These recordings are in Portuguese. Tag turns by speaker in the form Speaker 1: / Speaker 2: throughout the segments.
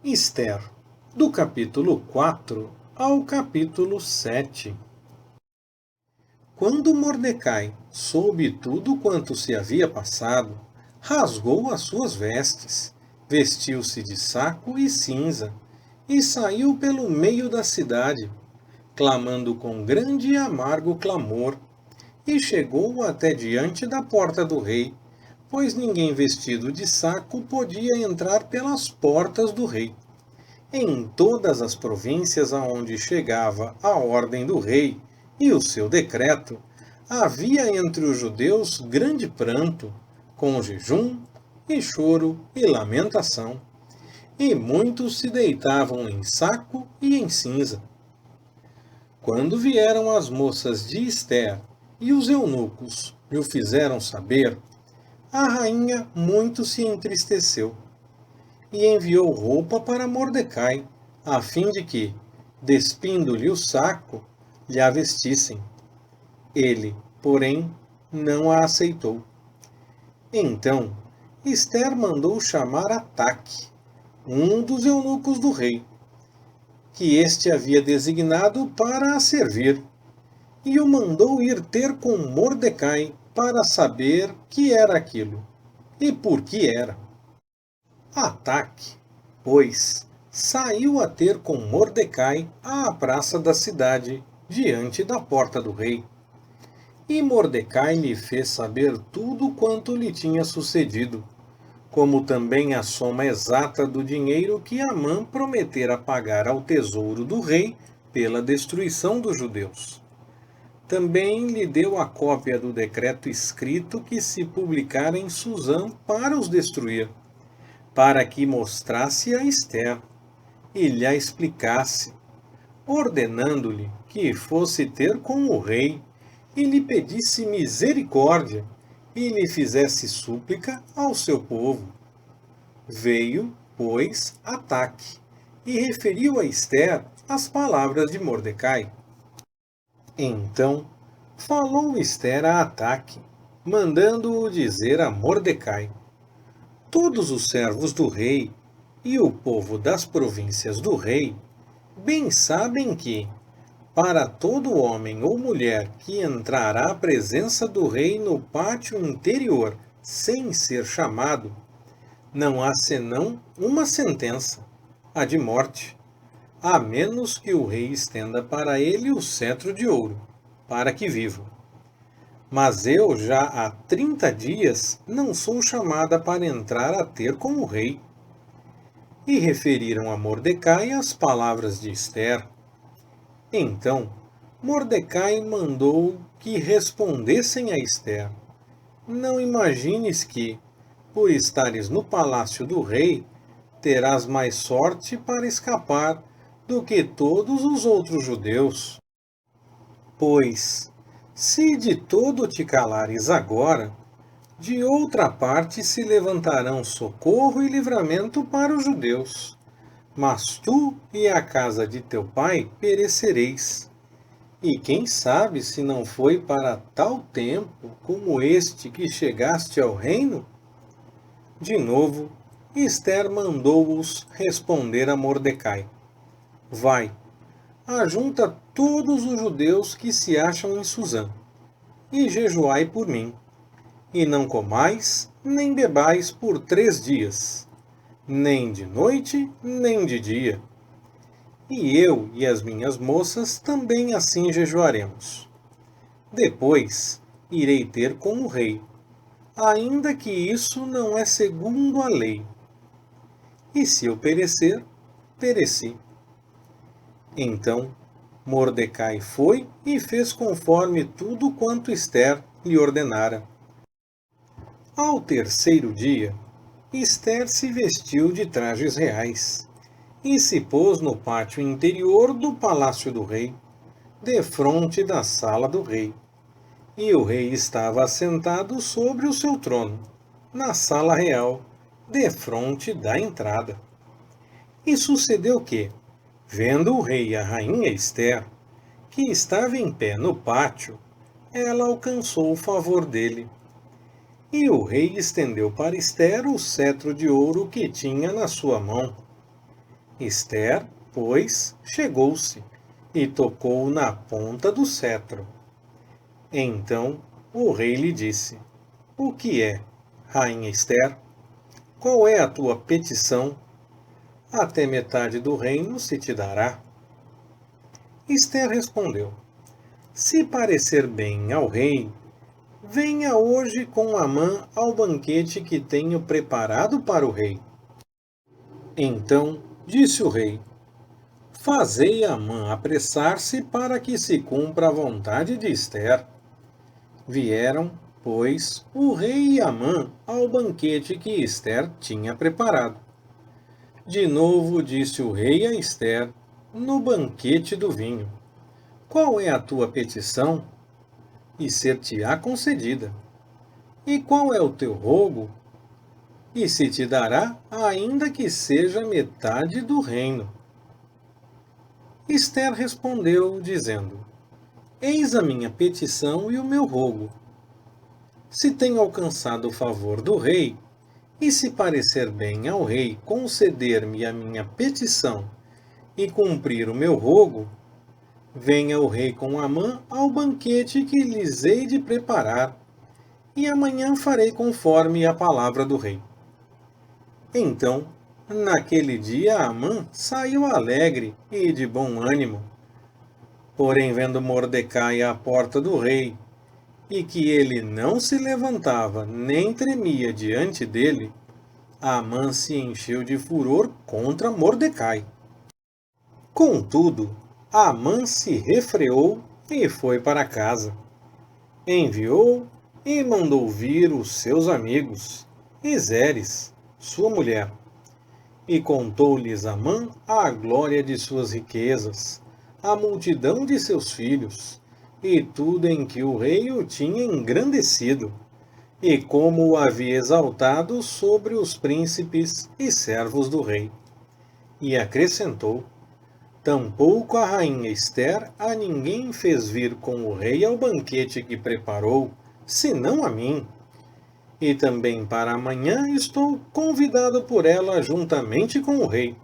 Speaker 1: Ester, do capítulo 4 ao capítulo 7. Quando Mordecai soube tudo quanto se havia passado, rasgou as suas vestes, vestiu-se de saco e cinza, e saiu pelo meio da cidade, clamando com grande e amargo clamor, e chegou até diante da porta do rei, pois ninguém vestido de saco podia entrar pelas portas do rei. Em todas as províncias aonde chegava a ordem do rei e o seu decreto, havia entre os judeus grande pranto, com jejum e choro e lamentação, e muitos se deitavam em saco e em cinza. Quando vieram as moças de Ester e os eunucos lhe o fizeram saber, a rainha muito se entristeceu e enviou roupa para Mordecai, a fim de que, despindo-lhe o saco, lhe a vestissem. Ele, porém, não a aceitou. Então, Ester mandou chamar Ataque, um dos eunucos do rei, que este havia designado para a servir, e o mandou ir ter com Mordecai para saber que era aquilo, e por que era. Ataque, pois, saiu a ter com Mordecai à praça da cidade, diante da porta do rei. E Mordecai lhe fez saber tudo quanto lhe tinha sucedido, como também a soma exata do dinheiro que Amã prometera pagar ao tesouro do rei pela destruição dos judeus. Também lhe deu a cópia do decreto escrito que se publicara em Susã para os destruir, para que mostrasse a Ester e lhe a explicasse, ordenando-lhe que fosse ter com o rei e lhe pedisse misericórdia e lhe fizesse súplica ao seu povo. Veio, pois, Ataque e referiu a Ester as palavras de Mordecai. Então falou Ester a Ataque, mandando-o dizer a Mordecai: todos os servos do rei e o povo das províncias do rei bem sabem que, para todo homem ou mulher que entrará à presença do rei no pátio interior sem ser chamado, não há senão uma sentença, a de morte, a menos que o rei estenda para ele o cetro de ouro, para que viva. Mas eu já há 30 dias não sou chamada para entrar a ter com o rei. E referiram a Mordecai as palavras de Ester. Então Mordecai mandou que respondessem a Ester: não imagines que, por estares no palácio do rei, terás mais sorte para escapar do que todos os outros judeus. Pois, se de todo te calares agora, de outra parte se levantarão socorro e livramento para os judeus. Mas tu e a casa de teu pai perecereis. E quem sabe se não foi para tal tempo como este que chegaste ao reino? De novo, Ester mandou-os responder a Mordecai: vai, ajunta todos os judeus que se acham em Susã, e jejuai por mim, e não comais, nem bebais por 3 dias, nem de noite, nem de dia. E eu e as minhas moças também assim jejuaremos. Depois irei ter com o rei, ainda que isso não é segundo a lei. E se eu perecer, pereci. Então Mordecai foi e fez conforme tudo quanto Ester lhe ordenara. Ao terceiro dia, Ester se vestiu de trajes reais e se pôs no pátio interior do palácio do rei, defronte da sala do rei. E o rei estava assentado sobre o seu trono, na sala real, defronte da entrada. E sucedeu que, vendo o rei e a rainha Ester, que estava em pé no pátio, ela alcançou o favor dele. E o rei estendeu para Ester o cetro de ouro que tinha na sua mão. Ester, pois, chegou-se e tocou na ponta do cetro. Então o rei lhe disse: O que é, rainha Ester? Qual é a tua petição? Até metade do reino se te dará. Ester respondeu: Se parecer bem ao rei, venha hoje com Amã ao banquete que tenho preparado para o rei. Então disse o rei: Fazei Amã apressar-se para que se cumpra a vontade de Ester. Vieram, pois, o rei e Amã ao banquete que Ester tinha preparado. De novo disse o rei a Ester, no banquete do vinho: Qual é a tua petição? E ser-te-á concedida. E qual é o teu rogo? E se te dará, ainda que seja metade do reino. Ester respondeu, dizendo: Eis a minha petição e o meu rogo. Se tenho alcançado o favor do rei, e se parecer bem ao rei conceder-me a minha petição e cumprir o meu rogo, venha o rei com Amã ao banquete que lhes hei de preparar, e amanhã farei conforme a palavra do rei. Então, naquele dia Amã saiu alegre e de bom ânimo. Porém, vendo Mordecai à porta do rei, e que ele não se levantava nem tremia diante dele, Amã se encheu de furor contra Mordecai. Contudo, Amã se refreou e foi para casa. Enviou e mandou vir os seus amigos, e Zeres, sua mulher, e contou-lhes Amã a glória de suas riquezas, a multidão de seus filhos, e tudo em que o rei o tinha engrandecido, e como o havia exaltado sobre os príncipes e servos do rei. E acrescentou: Tampouco a rainha Ester a ninguém fez vir com o rei ao banquete que preparou, senão a mim. E também para amanhã estou convidado por ela juntamente com o rei.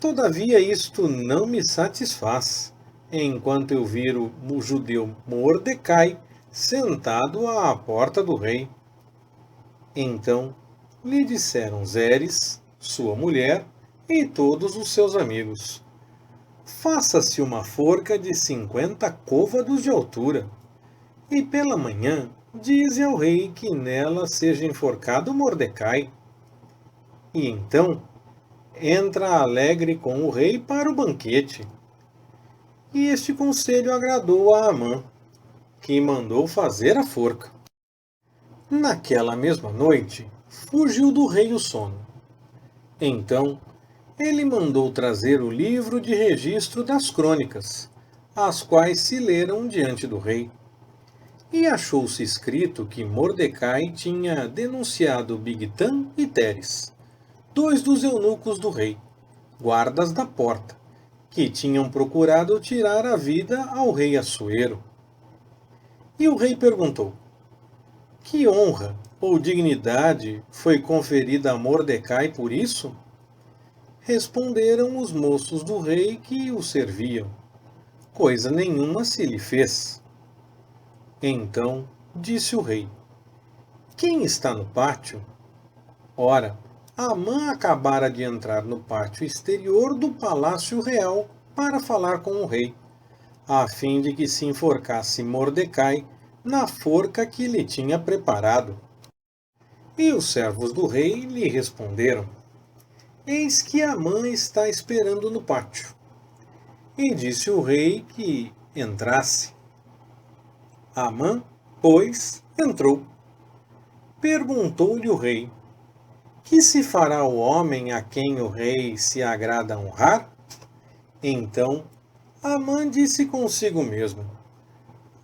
Speaker 1: Todavia isto não me satisfaz, enquanto eu vir o judeu Mordecai sentado à porta do rei. Então lhe disseram Zeres, sua mulher, e todos os seus amigos: Faça-se uma forca de 50 côvados de altura, e pela manhã dize ao rei que nela seja enforcado Mordecai. E então entra alegre com o rei para o banquete. E este conselho agradou a Amã, que mandou fazer a forca. Naquela mesma noite, fugiu do rei o sono. Então ele mandou trazer o livro de registro das crônicas, as quais se leram diante do rei. E achou-se escrito que Mordecai tinha denunciado Bigtã e Teres, dois dos eunucos do rei, guardas da porta, que tinham procurado tirar a vida ao rei Assuero. E o rei perguntou: Que honra ou dignidade foi conferida a Mordecai por isso? Responderam os moços do rei que o serviam: Coisa nenhuma se lhe fez. Então disse o rei: Quem está no pátio? Ora, Amã acabara de entrar no pátio exterior do palácio real para falar com o rei, a fim de que se enforcasse Mordecai na forca que lhe tinha preparado. E os servos do rei lhe responderam: Eis que Amã está esperando no pátio. E disse o rei que entrasse. Amã, pois, entrou. Perguntou-lhe o rei: Que se fará o homem a quem o rei se agrada honrar? Então Amã disse consigo mesmo: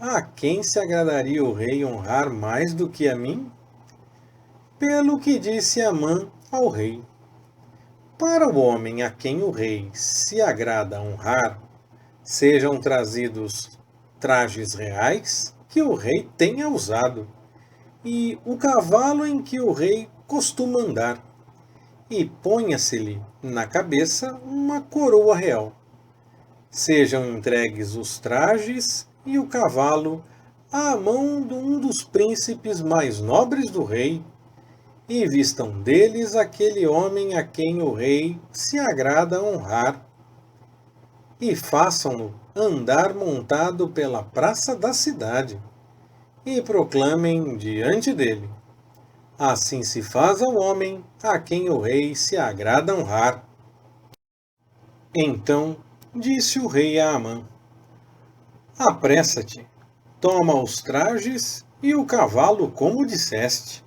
Speaker 1: A quem se agradaria o rei honrar mais do que a mim? Pelo que disse Amã ao rei: Para o homem a quem o rei se agrada honrar, sejam trazidos trajes reais que o rei tenha usado, e o cavalo em que o rei costuma andar, e ponha-se-lhe na cabeça uma coroa real. Sejam entregues os trajes e o cavalo à mão de um dos príncipes mais nobres do rei, e vistam deles aquele homem a quem o rei se agrada honrar, e façam-no andar montado pela praça da cidade, e proclamem diante dele: assim se faz ao homem a quem o rei se agrada honrar. Então disse o rei a Amã: apressa-te, toma os trajes e o cavalo como disseste,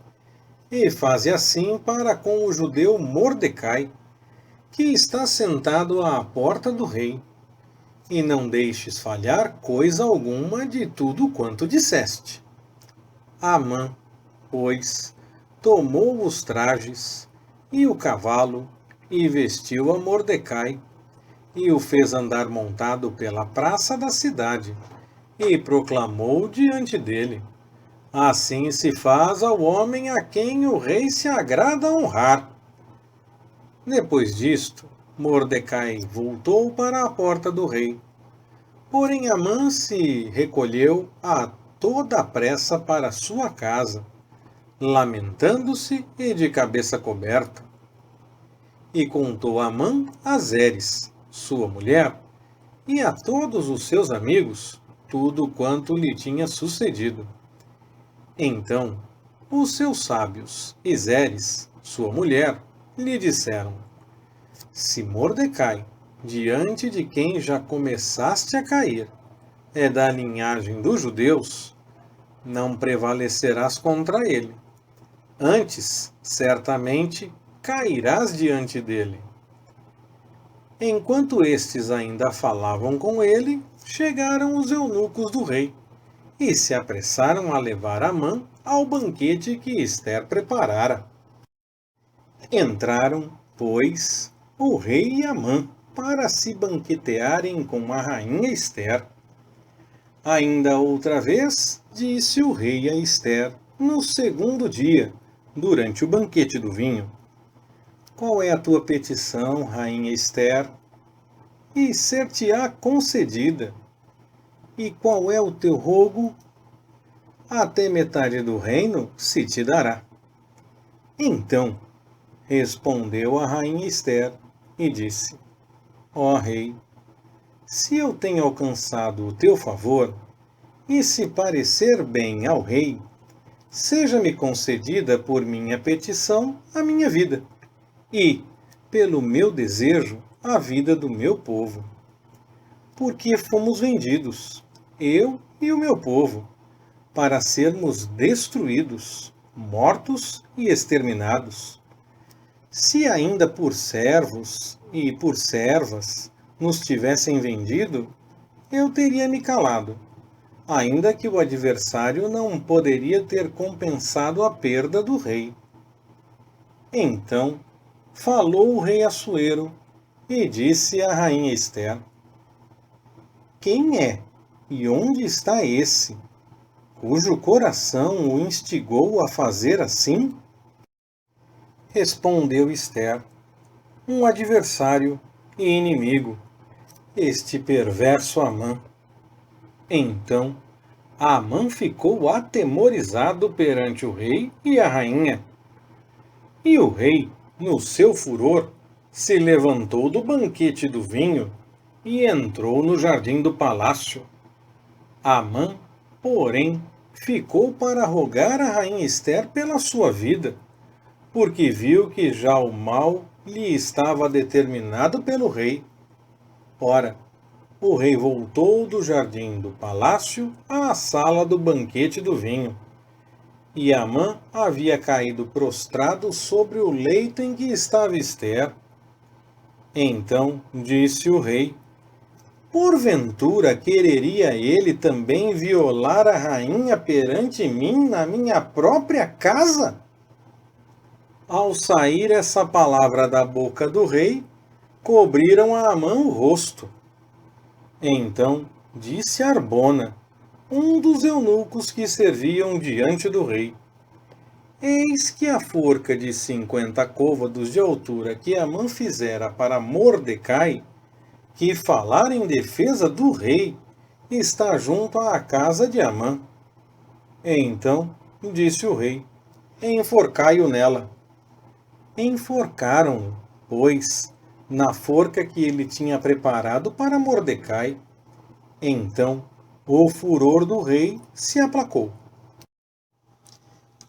Speaker 1: e faze assim para com o judeu Mordecai, que está sentado à porta do rei, e não deixes falhar coisa alguma de tudo quanto disseste. Amã, pois, tomou os trajes e o cavalo, e vestiu a Mordecai, e o fez andar montado pela praça da cidade, e proclamou diante dele: assim se faz ao homem a quem o rei se agrada honrar. Depois disto, Mordecai voltou para a porta do rei. Porém Amã se recolheu a toda a pressa para sua casa, lamentando-se e de cabeça coberta. E contou Amã a Zeres, sua mulher, e a todos os seus amigos, tudo quanto lhe tinha sucedido. Então, os seus sábios e Zeres, sua mulher, lhe disseram: se Mordecai, diante de quem já começaste a cair, é da linhagem dos judeus, não prevalecerás contra ele. Antes, certamente, cairás diante dele. Enquanto estes ainda falavam com ele, chegaram os eunucos do rei, e se apressaram a levar Amã ao banquete que Ester preparara. Entraram, pois, o rei e Amã para se banquetearem com a rainha Ester. Ainda outra vez, disse o rei a Ester, no segundo dia, durante o banquete do vinho: qual é a tua petição, rainha Ester? E ser-te-á concedida. E qual é o teu rogo? Até metade do reino se te dará. Então respondeu a rainha Ester e disse: ó rei, se eu tenho alcançado o teu favor, e se parecer bem ao rei, seja-me concedida por minha petição a minha vida, e, pelo meu desejo, a vida do meu povo. Porque fomos vendidos, eu e o meu povo, para sermos destruídos, mortos e exterminados. Se ainda por servos e por servas nos tivessem vendido, eu teria me calado, ainda que o adversário não poderia ter compensado a perda do rei. Então falou o rei Assuero e disse à rainha Ester: quem é e onde está esse, cujo coração o instigou a fazer assim? Respondeu Ester: um adversário e inimigo, este perverso Amã. Então Amã ficou atemorizado perante o rei e a rainha. E o rei, no seu furor, se levantou do banquete do vinho e entrou no jardim do palácio. Amã, porém, ficou para rogar a rainha Ester pela sua vida, porque viu que já o mal lhe estava determinado pelo rei. Ora, o rei voltou do jardim do palácio à sala do banquete do vinho. E Amã havia caído prostrado sobre o leito em que estava Ester. Então disse o rei: porventura quereria ele também violar a rainha perante mim na minha própria casa? Ao sair essa palavra da boca do rei, cobriram a Amã o rosto. Então disse Arbona, um dos eunucos que serviam diante do rei: Eis que a forca de 50 côvados de altura que Amã fizera para Mordecai, que falara em defesa do rei, está junto à casa de Amã. Então disse o rei: enforcai-o nela. Enforcaram-no, pois, na forca que ele tinha preparado para Mordecai. Então o furor do rei se aplacou.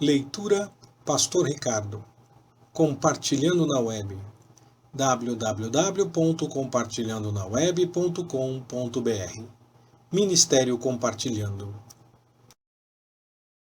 Speaker 1: Leitura Pastor Ricardo. Compartilhando na web. www.compartilhandonaweb.com.br Ministério Compartilhando.